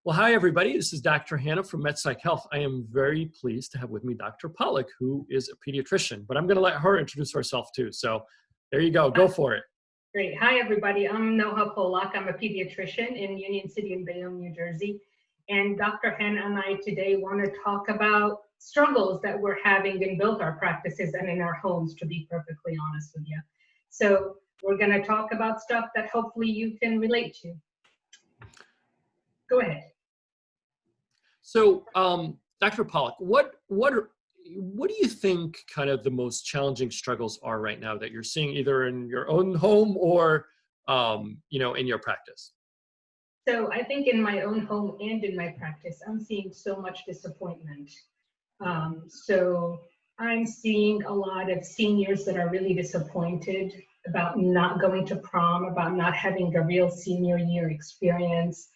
Well, hi, everybody. This is Dr. Hanna from MedPsych Health. I am very pleased to have with me Dr. Polack, who is a pediatrician, but I'm going to let her introduce herself too. So there you go. Go for it. Great. Hi, everybody. I'm Polack. I'm a pediatrician in Union City in Bayonne, New Jersey. And Dr. Hanna and I today want to talk about struggles that we're having in both our practices and in our homes, to be perfectly honest with you. So we're going to talk about stuff that hopefully you can relate to. Go ahead. So, Dr. Polack, what do you think kind of the most challenging struggles are right now that you're seeing either in your own home or, in your practice? So I think in my own home and in my practice, I'm seeing so much disappointment. So I'm seeing a lot of seniors that are really disappointed about not going to prom, about not having a real senior year experience,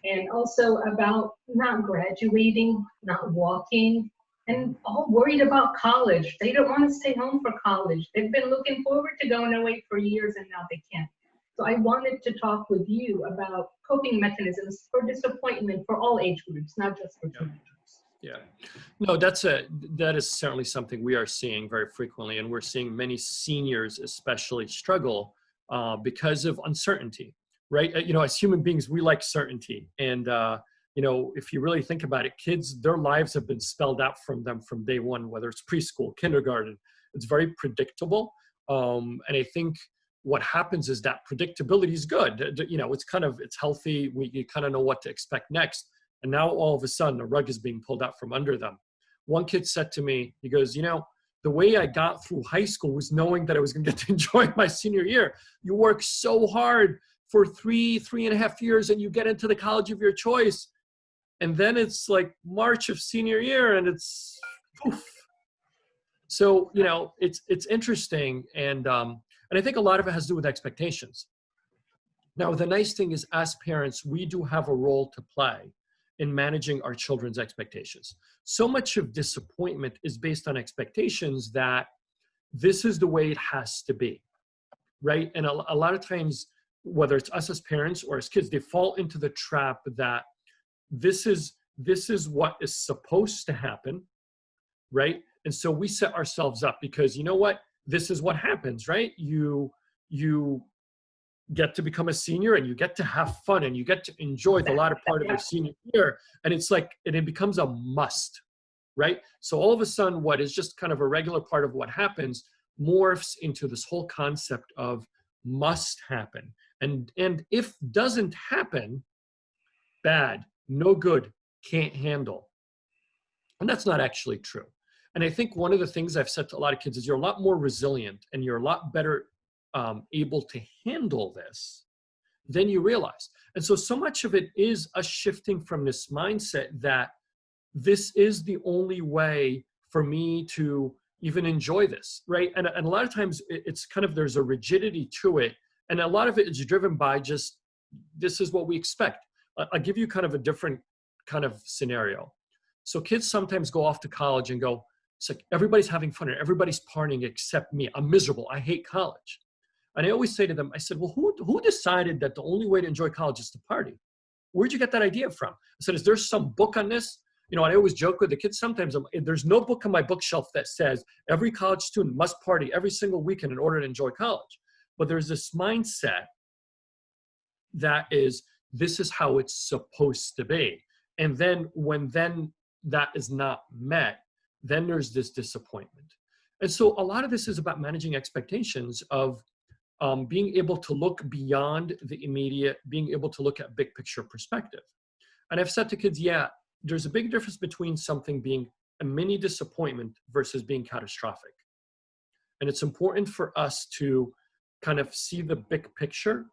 and also about not graduating, not walking, and all worried about college. They don't want to stay home for college. They've been looking forward to going away for years and now they can't. So I wanted to talk with you about coping mechanisms for disappointment for all age groups, not just for teenagers. Yeah, no, that is certainly something we are seeing very frequently, and we're seeing many seniors especially struggle because of uncertainty, right? As human beings, we like certainty, and if you really think about it, kids, their lives have been spelled out from them from day one, whether it's preschool, kindergarten. It's very predictable, and I think what happens is that predictability is good. It's healthy. You kind of know what to expect next. And now all of a sudden the rug is being pulled out from under them. One kid said to me, he goes, the way I got through high school was knowing that I was going to get to enjoy my senior year. You work so hard for three and a half years and you get into the college of your choice. And then it's like March of senior year and it's poof. So, it's interesting. And I think a lot of it has to do with expectations. Now, the nice thing is as parents, we do have a role to play in managing our children's expectations. So much of disappointment is based on expectations that this is the way it has to be, right? And a lot of times, whether it's us as parents or as kids, they fall into the trap that this is what is supposed to happen, right? And so we set ourselves up because you know what? This is what happens, right? You get to become a senior and you get to have fun and you get to enjoy the latter part of your senior year. And it becomes a must, right? So all of a sudden, what is just kind of a regular part of what happens morphs into this whole concept of must happen. And if doesn't happen, bad, no good, can't handle. And that's not actually true. And I think one of the things I've said to a lot of kids is you're a lot more resilient and you're a lot better able to handle this than you realize. And so much of it is us shifting from this mindset that this is the only way for me to even enjoy this, right? And a lot of times it's kind of, there's a rigidity to it. And a lot of it is driven by just, this is what we expect. I'll give you kind of a different kind of scenario. So kids sometimes go off to college and go, it's like everybody's having fun and everybody's partying except me. I'm miserable. I hate college. And I always say to them, I said, well, who decided that the only way to enjoy college is to party? Where'd you get that idea from? I said, is there some book on this? And I always joke with the kids sometimes, there's no book on my bookshelf that says every college student must party every single weekend in order to enjoy college. But there's this mindset that is, this is how it's supposed to be. And then when that is not met, then there's this disappointment. And so a lot of this is about managing expectations of being able to look beyond the immediate, being able to look at big picture perspective. And I've said to kids, there's a big difference between something being a mini disappointment versus being catastrophic. And it's important for us to kind of see the big picture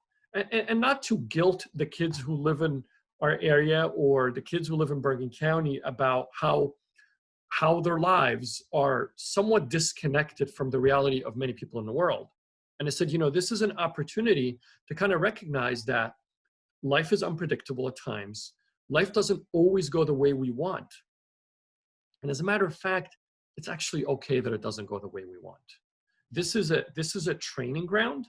and not to guilt the kids who live in our area or the kids who live in Bergen County about how their lives are somewhat disconnected from the reality of many people in the world. And I said, this is an opportunity to kind of recognize that life is unpredictable at times. Life doesn't always go the way we want. And as a matter of fact, it's actually okay that it doesn't go the way we want. This is a training ground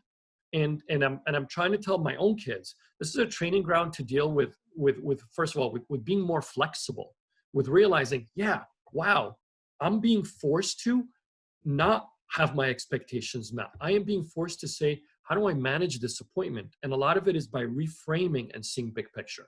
I'm trying to tell my own kids, this is a training ground to deal with first of all, with being more flexible, with realizing, yeah, wow, I'm being forced to not have my expectations met. I am being forced to say, how do I manage disappointment? And a lot of it is by reframing and seeing big picture.